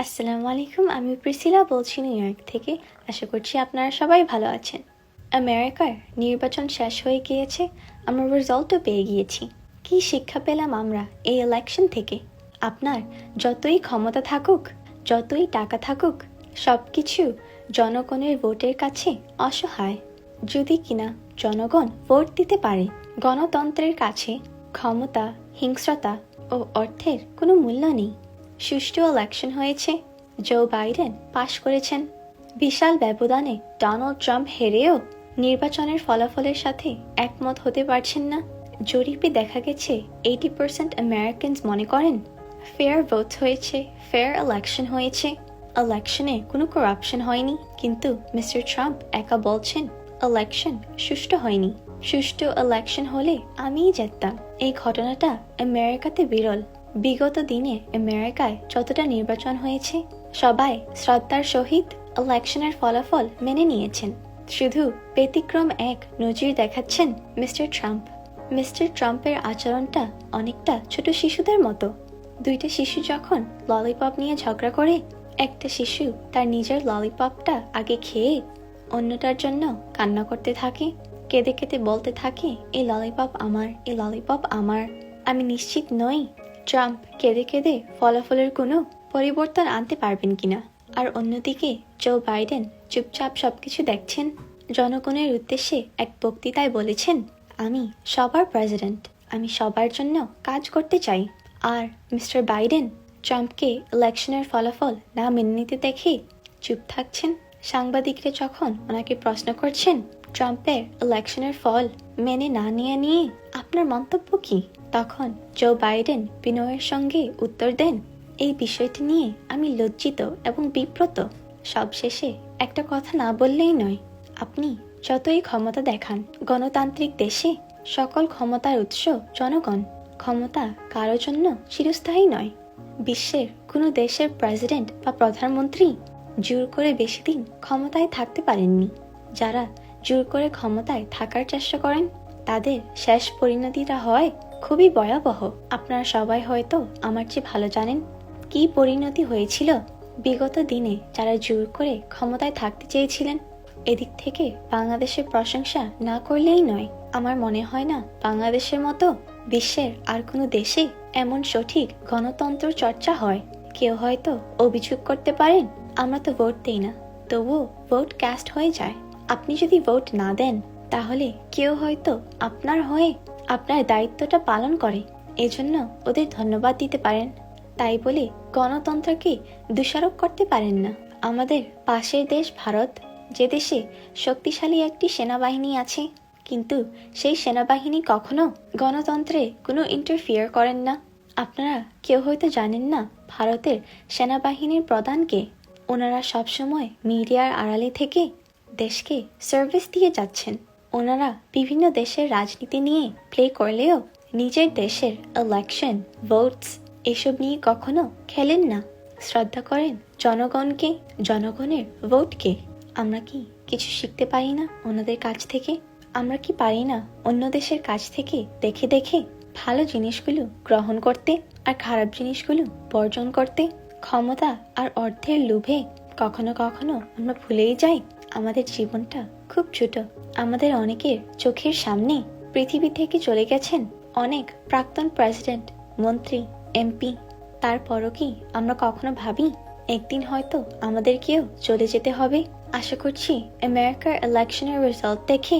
আসসালামু আলাইকুম, আমি প্রিসিলা বলছি নিউ ইয়র্ক থেকে। আশা করছি আপনারা সবাই ভালো আছেন। আমেরিকার নির্বাচন শেষ হয়ে গিয়েছে, আমরা রেজাল্টও পেয়ে গিয়েছি। কি শিক্ষা পেলাম আমরা এই ইলেকশন থেকে? আপনার যতই ক্ষমতা থাকুক, যতই টাকা থাকুক, সব কিছু জনগণের ভোটের কাছে অসহায়। যদি কিনা জনগণ ভোট দিতে পারে, গণতন্ত্রের কাছে ক্ষমতা, হিংস্রতা ও অর্থের কোনো মূল্য নেই। সুষ্ঠু ইলেকশন হয়েছে, জো বাইডেন পাশ করেছেন। বিশাল ব্যবধানে ডোনাল্ড ট্রাম্প হেরেও নির্বাচনের ফলাফলের সাথে একমত হতে পারছেন না। জরিপে দেখা গেছে 80% আমেরিকানস মনে করেন ফেয়ার ভোট হয়েছে, ফেয়ার ইলেকশন হয়েছে, ইলেকশনে কোনো করাপশন হয়নি। কিন্তু মিস্টার ট্রাম্প একা বলছেন ইলেকশন সুষ্ঠু হয়নি। সুষ্ঠু ইলেকশন হলে আমিই জিততাম। এই ঘটনাটা আমেরিকাতে বিরল। বিগত দিনে আমেরিকায় যতটা নির্বাচন হয়েছে, সবাই শ্রদ্ধার সহিত ইলেকশনের ফলাফল মেনে নিয়েছেন। শুধু ব্যতিক্রম এক নজির দেখাচ্ছেন মিস্টার ট্রাম্প। মিস্টার ট্রাম্পের আচরণটা অনেকটা ছোট শিশুদের মতো। দুইটা শিশু যখন ললিপপ নিয়ে ঝগড়া করে, একটা শিশু তার নিজের ললিপপটা আগে খেয়ে অন্যটার জন্য কান্না করতে থাকে, কেঁদে কেঁদে বলতে থাকে, এই ললিপপ আমার, এই ললিপপ আমার। আমি নিশ্চিত নই ট্রাম্প কেঁদে কেঁদে ফলাফলের কোনো পরিবর্তন আনতে পারবেন কিনা। আর অন্যদিকে জো বাইডেন চুপচাপ সবকিছু দেখছেন। জনগণের উদ্দেশ্যে এক বক্তৃতায় বলেছেন, আমি সবার প্রেসিডেন্ট, আমি সবার জন্য কাজ করতে চাই। আর মিস্টার বাইডেন ট্রাম্পকে ইলেকশনের ফলাফল না মেনে নিতে দেখে চুপ থাকছেন। সাংবাদিকরা যখন ওনাকে প্রশ্ন করছেন ট্রাম্পের ইলেকশনের ফল মেনে না নিয়ে আপনার মন্তব্য কি, তখন জো বাইডেন বিনয়ের সঙ্গে উত্তর দেন, এই বিষয়টি নিয়ে আমি লজ্জিত এবং বিব্রত। সবশেষে একটা কথা না বললেই নয়, আপনি যতই ক্ষমতা দেখান, গণতান্ত্রিক দেশে সকল ক্ষমতার উৎস জনগণ। ক্ষমতা কারো জন্য চিরস্থায়ী নয়। বিশ্বের কোনো দেশের প্রেসিডেন্ট বা প্রধানমন্ত্রী জোর করে বেশি দিন ক্ষমতায় থাকতে পারেননি। যারা জোর করে ক্ষমতায় থাকার চেষ্টা করেন, তাদের শেষ পরিণতিটা হয় খুবই ভয়াবহ। আপনারা সবাই হয়তো আমার চেয়ে ভালো জানেন কি পরিণতি হয়েছিল বিগত দিনে যারা জোর করে ক্ষমতায় থাকতে চেয়েছিলেন। এদিক থেকে বাংলাদেশের প্রশংসা না করলেই নয়। আমার মনে হয় না বাংলাদেশের মতো বিশ্বের আর কোনো দেশে এমন সঠিক গণতন্ত্র চর্চা হয়। কেউ হয়তো অভিযোগ করতে পারেন আমরা তো ভোট দেই না, তবুও ভোট ক্যাস্ট হয়ে যায়। আপনি যদি ভোট না দেন, তাহলে কেউ হয়তো আপনার হয়ে আপনার দায়িত্বটা পালন করে, এজন্য ওদের ধন্যবাদ দিতে পারেন। তাই বলে গণতন্ত্রকে দোষারোপ করতে পারেন না। আমাদের পাশের দেশ ভারত, যে দেশে শক্তিশালী একটি সেনাবাহিনী আছে, কিন্তু সেই সেনাবাহিনী কখনো গণতন্ত্রে কোনো ইন্টারফিয়ার করেন না। আপনারা কেউ হয়তো জানেন না ভারতের সেনাবাহিনীর প্রধানকে। ওনারা সবসময় মিডিয়ার আড়ালে থেকে দেশকে সার্ভিস দিয়ে যাচ্ছেন। ওনারা বিভিন্ন দেশের রাজনীতি নিয়ে প্লে করলেও নিজের দেশের ইলেকশন, ভোটস এসব নিয়ে কখনো খেলেন না। শ্রদ্ধা করেন জনগণকে, জনগণের ভোটকে। আমরা কি কিছু শিখতে পারি না ওনাদের কাছ থেকে? আমরা কি পারি না অন্য দেশের কাছ থেকে দেখে দেখে ভালো জিনিসগুলো গ্রহণ করতে আর খারাপ জিনিসগুলো বর্জন করতে? ক্ষমতা আর অর্থের লোভে কখনো কখনো আমরা ভুলেই যাই আমাদের জীবনটা খুব ছোট। আমাদের অনেকের চোখের সামনে পৃথিবী থেকে চলে গেছেন অনেক প্রাক্তন প্রেসিডেন্ট, মন্ত্রী, এমপি। তারপরও কি আমরা কখনো ভাবি একদিন হয়তো আমাদেরকেও চলে যেতে হবে? আশা করছি আমেরিকার ইলেকশনের রেজাল্ট দেখে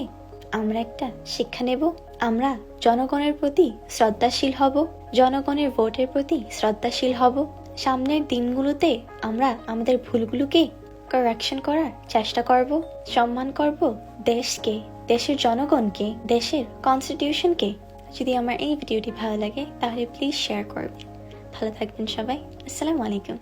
আমরা একটা শিক্ষা নেব। আমরা জনগণের প্রতি শ্রদ্ধাশীল হব, জনগণের ভোটের প্রতি শ্রদ্ধাশীল হব। সামনের দিনগুলোতে আমরা আমাদের ভুলগুলোকে কারেকশন করার চেষ্টা করব, সম্মান করব দেশকে, দেশের জনগণকে, দেশের কনস্টিটিউশনকে। যদি আমার এই ভিডিওটি ভালো লাগে তাহলে প্লিজ শেয়ার করবেন। ভালো থাকবেন সবাই। আসসালামু আলাইকুম।